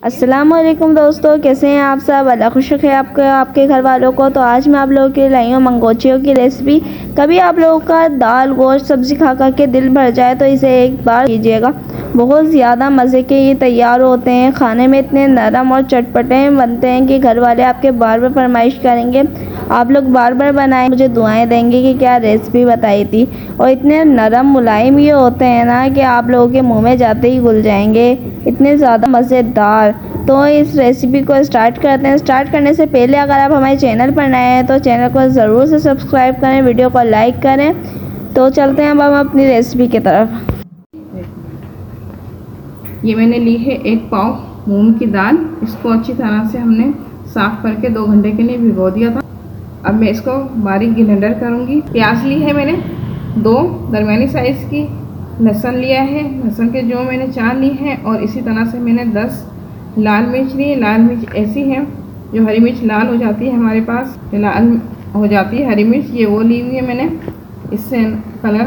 अस्सलाम वालेकुम दोस्तों, कैसे हैं आप सब। अल्लाह खुश रखे आपके घर वालों को। तो आज मैं आप लोगों के लिए लाई हूँ मंगोचियों की रेसिपी। कभी आप लोगों का दाल गोश्त सब्ज़ी खा के दिल भर जाए तो इसे एक बार कीजिएगा। बहुत ज़्यादा मज़े के ये तैयार होते हैं। खाने में इतने नरम और चटपटे बनते हैं कि घर वाले आपके बार बार फरमाइश करेंगे। आप लोग बार बार बनाएं, मुझे दुआएं देंगे कि क्या रेसिपी बताई थी। और इतने नरम मुलायम ये होते हैं ना कि आप लोगों के मुंह में जाते ही घुल जाएंगे, इतने ज़्यादा मज़ेदार। तो इस रेसिपी को स्टार्ट करते हैं। स्टार्ट करने से पहले अगर आप हमारे चैनल पर नए हैं तो चैनल को ज़रूर से सब्सक्राइब करें, वीडियो को लाइक करें। तो चलते हैं अब हम अपनी रेसिपी की तरफ। ये मैंने ली है 1 पाव मूंग की दाल। इसको अच्छी तरह से हमने साफ़ करके 2 घंटे के लिए भिगो दिया था। अब मैं इसको बारीक ग्राइंडर करूँगी। प्याज ली है मैंने 2 दरमियानी साइज़ की। लहसुन लिया है, लहसुन के जो मैंने 4 ली है। और इसी तरह से मैंने 10 लाल मिर्च ली है। लाल मिर्च ऐसी है जो हरी मिर्च लाल हो जाती है, हमारे पास लाल हो जाती है हरी मिर्च, ये वो ली हुई है मैंने। इससे कलर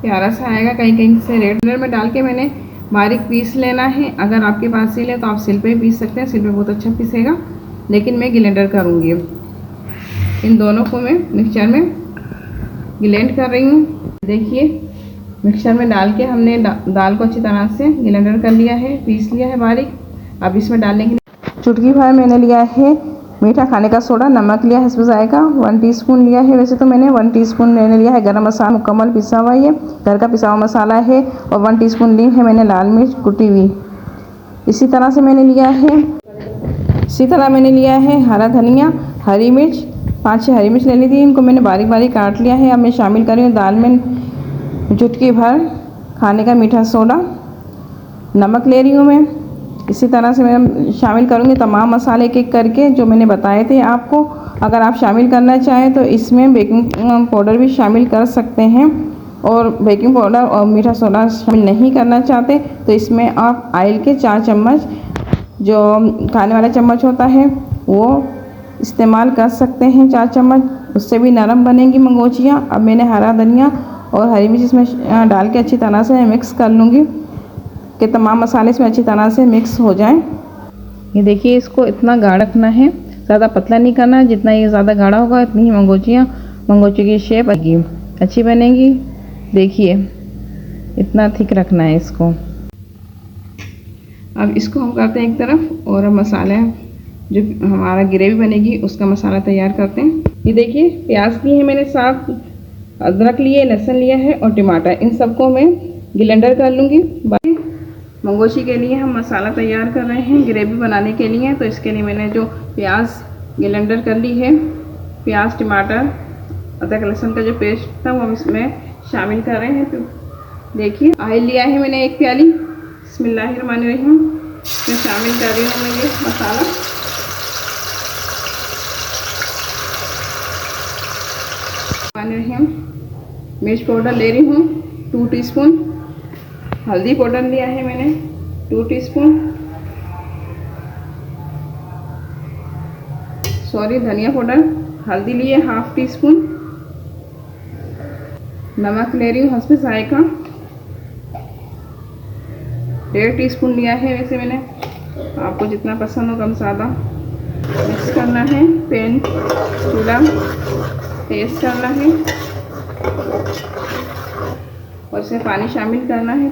प्यारा सा आएगा, कहीं कहीं से रेड कलर में डाल के मैंने बारीक पीस लेना है। अगर आपके पास सिल है तो आप सिल पे पीस सकते हैं, सिल पे बहुत अच्छा पीसेगा, लेकिन मैं ग्राइंडर करूँगी। इन दोनों को मैं मिक्सचर में ग्राइंड कर रही हूँ। देखिए मिक्सचर में डाल के हमने दाल को अच्छी तरह से ग्राइंडर कर लिया है, पीस लिया है बारीक। अब इसमें डालने के लिए चुटकी भर मैंने लिया है मीठा खाने का सोडा, नमक लिया है इसमें जाएगा 1 टीस्पून लिया है। वैसे तो मैंने 1 टीस्पून मैंने लिया है गरम मसाला मुकम्मल पिसा हुआ, ये घर का पिसा हुआ मसाला है। और 1 टीस्पून ली है मैंने लाल मिर्च कुटी हुई। इसी तरह से मैंने लिया है हरा धनिया, हरी मिर्च 5-6 हरी मिर्च ले ली थी, इनको मैंने बारीक बारीक काट लिया है। अब मैं शामिल कर रही हूँ दाल में चुटकी भर खाने का मीठा सोडा, नमक ले रही हूँ मैं। इसी तरह से मैं शामिल करूँगी तमाम मसाले एक एक करके जो मैंने बताए थे आपको। अगर आप शामिल करना चाहें तो इसमें बेकिंग पाउडर भी शामिल कर सकते हैं, और बेकिंग पाउडर और मीठा सोडा शामिल नहीं करना चाहते तो इसमें आप ऑयल के 4 चम्मच जो खाने वाला चम्मच होता है वो इस्तेमाल कर सकते हैं, 4 चम्मच, उससे भी नरम बनेंगी मंगोचियाँ। अब मैंने हरा धनिया और हरी मिर्च इसमें डाल के अच्छी तरह से मिक्स कर लूँगी कि तमाम मसाले इसमें अच्छी तरह से मिक्स हो जाएं। ये देखिए इसको इतना गाढ़ा रखना है, ज़्यादा पतला नहीं करना है। जितना ये ज़्यादा गाढ़ा होगा इतनी ही मंगोची की शेप अच्छी बनेगी। देखिए इतना थिक रखना है इसको। अब इसको हम करते हैं एक तरफ, और अब मसाला जो हमारा ग्रेवी बनेगी उसका मसाला तैयार करते हैं। ये देखिए प्याज लिए हैं मैंने 7, अदरक लिए, लहसुन लिया है और टमाटर, इन सबको मैं ग्राइंडर कर लूँगी। मंगोची के लिए हम मसाला तैयार कर रहे हैं ग्रेवी बनाने के लिए। तो इसके लिए मैंने जो प्याज ग्राइंडर कर ली है, प्याज टमाटर अदरक लहसुन का जो पेस्ट था वो हम इसमें शामिल कर रहे हैं। तो देखिए ऑयल लिया है मैंने 1 प्याली। बिस्मिल्लाहिर्रहमानिर्रहीम। मैं शामिल कर रही हूँ मैं ये मसाला। मिर्च पाउडर ले रही हूँ 2 टीस्पून। हल्दी पाउडर लिया है मैंने 2 टीस्पून। धनिया पाउडर हल्दी लिए 1/2 टीस्पून। नमक ले रही हूँ हस्बे जायका 1.5 टीस्पून लिया है। वैसे मैंने आपको जितना पसंद हो कम ज़्यादा मिक्स करना है। पैन चूल्हा तेज करना है और इसमें पानी शामिल करना है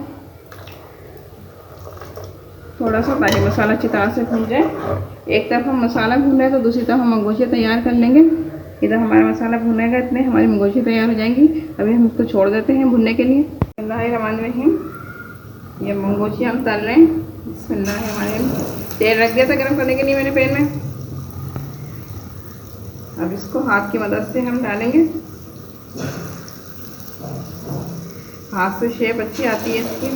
थोड़ा सा, ताकि मसाला अच्छी तरह से भून जाए। एक तरफ हम मसाला भून रहे हैं तो दूसरी तरफ हम मंगोची तैयार कर लेंगे। इधर हमारा मसाला भुनेगा, इतने हमारी मंगोची तैयार हो जाएंगी। अभी हम इसको छोड़ देते हैं भुनने के लिए। बिस्मिल्लाहिर्रहमानिर्रहीम। ये मंगोची हम तल रहे हैं। बिस्मिल्लाहिर्रहमानिर्रहीम। तेल रख दिया था गर्म करने के लिए मैंने पैन में। अब इसको हाथ की मदद से हम डालेंगे। हाथ से शेप अच्छी आती है इसकी।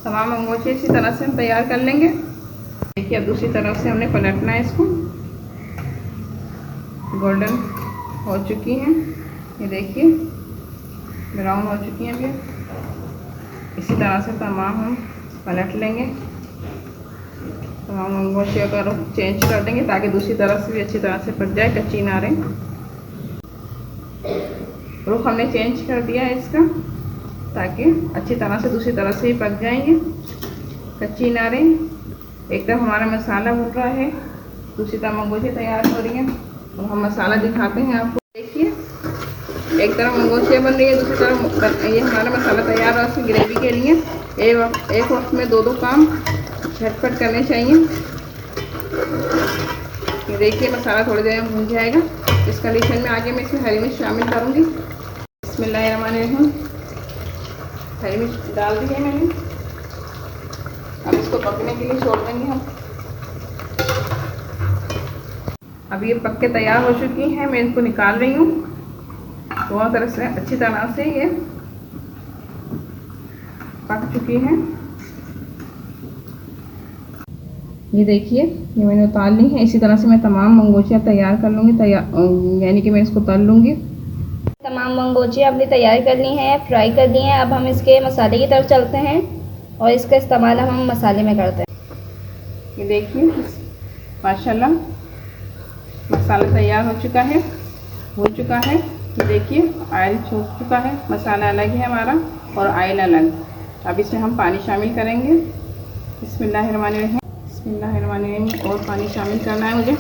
तमाम मंगोची इसी तरह से हम तैयार कर लेंगे। देखिए अब दूसरी तरफ से हमने पलटना है इसको। गोल्डन हो चुकी हैं, ये देखिए ब्राउन हो चुकी हैं। अभी इसी तरह से तमाम हम पलट लेंगे। तो हम मंगोशिया का रुख चेंज कर देंगे ताकि दूसरी तरफ से भी अच्छी तरह से पक जाए, कच्ची ना रहे। रुख हमने चेंज कर दिया है इसका, ताकि अच्छी तरह से दूसरी तरफ से ही पक जाएंगे, कच्ची ना रहे। एक तरफ हमारा मसाला भुन रहा है, दूसरी तरफ मंगोशिया तैयार हो रही है। और हम मसाला दिखाते हैं आपको। देखिए, एक तरफ मंगोशिया बन रही है, दूसरी तरफ ये हमारा मसाला तैयार है उसकी ग्रेवी के लिए। एक वक्त में दो काम झटपट करने चाहिए। ये देखिए, मसाला थोड़ी देर में भून जाएगा। इस कंडीशन में आगे मैं इसमें हरी मिर्च शामिल करूँगी। बिस्मिल्लाहिर्रहमानिर्रहीम। हरी मिर्च डाल दी है मैंने। अब इसको पकने के लिए छोड़ देंगे हम। अब ये पक के तैयार हो चुकी है, मैं इनको निकाल रही हूँ। दोनों तरफ से अच्छी तरह से ये पक चुकी है। ये देखिए, ये मैंने उतार ली है। इसी तरह से मैं तमाम मंगोचियाँ तैयार कर लूँगी, यानी कि मैं इसको तल लूँगी। तमाम मंगोचियाँ अपनी तैयार कर ली हैं, फ्राई कर ली हैं। अब हम इसके मसाले की तरफ चलते हैं और इसका इस्तेमाल हम मसाले में करते हैं। ये देखिए, माशाल्लाह मसाला तैयार हो चुका है, हो चुका है। ये देखिए, ऑयल छूट चुका है। मसाला अलग है हमारा और ऑयल अलग। अब इसमें हम पानी शामिल करेंगे। बिस्मिल्लाहिर्रहमानिर्रहीम। बिस्मिल्लाहिर्रहमानिर्रहीम। और पानी शामिल करना है मुझे।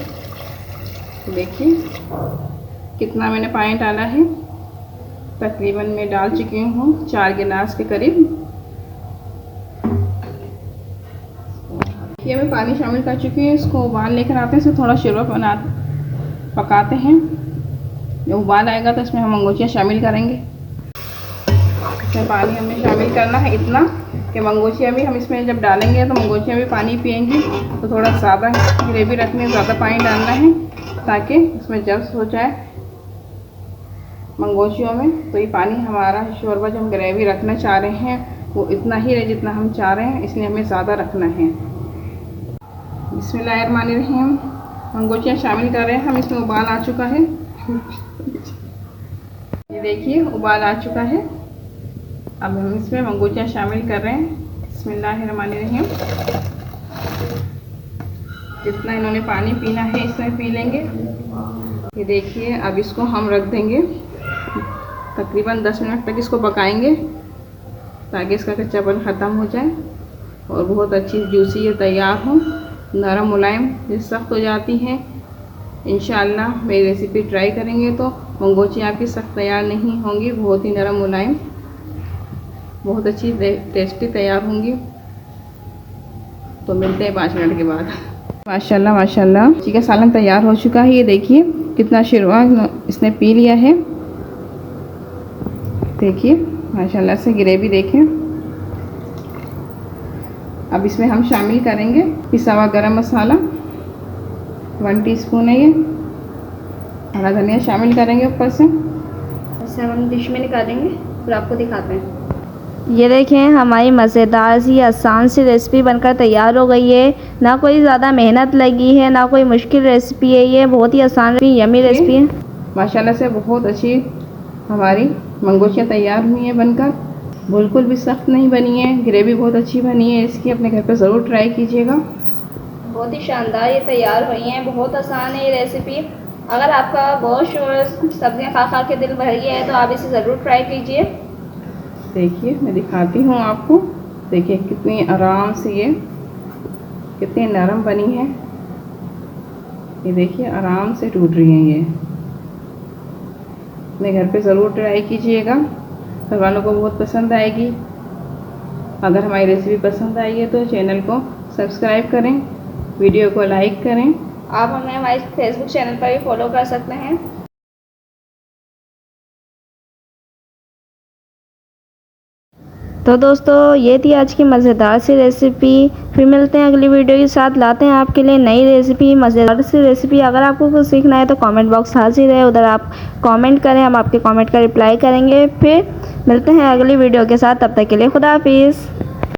देखिए कितना मैंने पानी डाला है। तकरीबन मैं डाल चुकी हूँ 4 गिलास के करीब। ये मैं पानी शामिल कर चुकी हूँ। इसको उबाल लेकर आते हैं, इसमें थोड़ा शरबत पकाते हैं। जब उबाल आएगा तो इसमें हम मंगोचियाँ शामिल करेंगे। इसमें पानी हमें शामिल करना है इतना कि मंगोचियाँ भी हम इसमें जब डालेंगे तो मंगोचियाँ भी पानी पिएंगी। तो थोड़ा ज़्यादा ग्रेवी रखने, ज़्यादा पानी डालना है ताकि इसमें जब्स हो जाए मंगोचियों में। तो ये पानी हमारा शोरबा जो हम ग्रेवी रखना चाह रहे हैं वो इतना ही रहे जितना हम चाह रहे हैं, इसलिए हमें ज़्यादा रखना है। बिस्मिल्लाहिर्रहमानिर्रहीम। मंगोचियाँ शामिल कर रहे हैं हम। इसमें उबाल आ चुका है। ये देखिए, उबाल आ चुका है। अब हम इसमें मंगोचियाँ शामिल कर रहे हैं। बिस्मिल्लाहिर्रहमानिर्रहीम। जितना इन्होंने पानी पीना है इसमें पी लेंगे। ये देखिए, अब इसको हम रख देंगे। तकरीबन 10 मिनट तक इसको पकाएंगे ताकि इसका कच्चापन ख़त्म हो जाए और बहुत अच्छी जूसी ये तैयार हो, नरम मुलायम। ये सख्त हो जाती हैं। इंशाअल्लाह मेरी रेसिपी ट्राई करेंगे तो मंगोचियाँ आपकी सख्त तैयार नहीं होंगी, बहुत ही नरम मुलायम, बहुत अच्छी टेस्टी तैयार होंगी। तो मिलते हैं 5 मिनट के बाद। माशाल्लाह माशाल्लाह, चिकन का सालन तैयार हो चुका है। ये देखिए कितना शोरबा इसने पी लिया है। देखिए माशाल्लाह से ग्रेवी देखें। अब इसमें हम शामिल करेंगे पिसा हुआ गरम मसाला, 1 टीस्पून है ये। हरा धनिया शामिल करेंगे ऊपर से। ऐसे हम डिश में निकालेंगे फिर आपको दिखाते हैं। ये देखें, हमारी मज़ेदार सी आसान सी रेसिपी बनकर तैयार हो गई है। ना कोई ज़्यादा मेहनत लगी है, ना कोई मुश्किल रेसिपी है। ये बहुत ही आसान यमी रेसिपी है। माशाल्लाह से बहुत अच्छी हमारी मंगोचियाँ तैयार हुई हैं बनकर, बिल्कुल भी सख्त नहीं बनी है। ग्रेवी बहुत अच्छी बनी है इसकी। अपने घर पे ज़रूर ट्राई कीजिएगा। बहुत ही शानदार ये तैयार हुई हैं। बहुत आसान है ये रेसिपी। अगर आपका गोश्त और सब्जियां खा खा के दिल भर गया है तो आप इसे ज़रूर ट्राई कीजिए। देखिए, मैं दिखाती हूँ आपको। देखिए कितनी आराम से ये कितनी नरम बनी है। ये देखिए आराम से टूट रही हैं ये। अपने घर पे ज़रूर ट्राई कीजिएगा, घर वालों को बहुत पसंद आएगी। अगर हमारी रेसिपी पसंद आई है तो चैनल को सब्सक्राइब करें, वीडियो को लाइक करें। आप हमें हमारे फेसबुक चैनल पर भी फॉलो कर सकते हैं। तो दोस्तों, ये थी आज की मज़ेदार सी रेसिपी। फिर मिलते हैं अगली वीडियो के साथ। लाते हैं आपके लिए नई रेसिपी, मज़ेदार सी रेसिपी। अगर आपको कुछ सीखना है तो कमेंट बॉक्स हाजिर है, उधर आप कमेंट करें, हम आपके कमेंट का रिप्लाई करेंगे। फिर मिलते हैं अगली वीडियो के साथ। तब तक के लिए खुदा हाफिज़।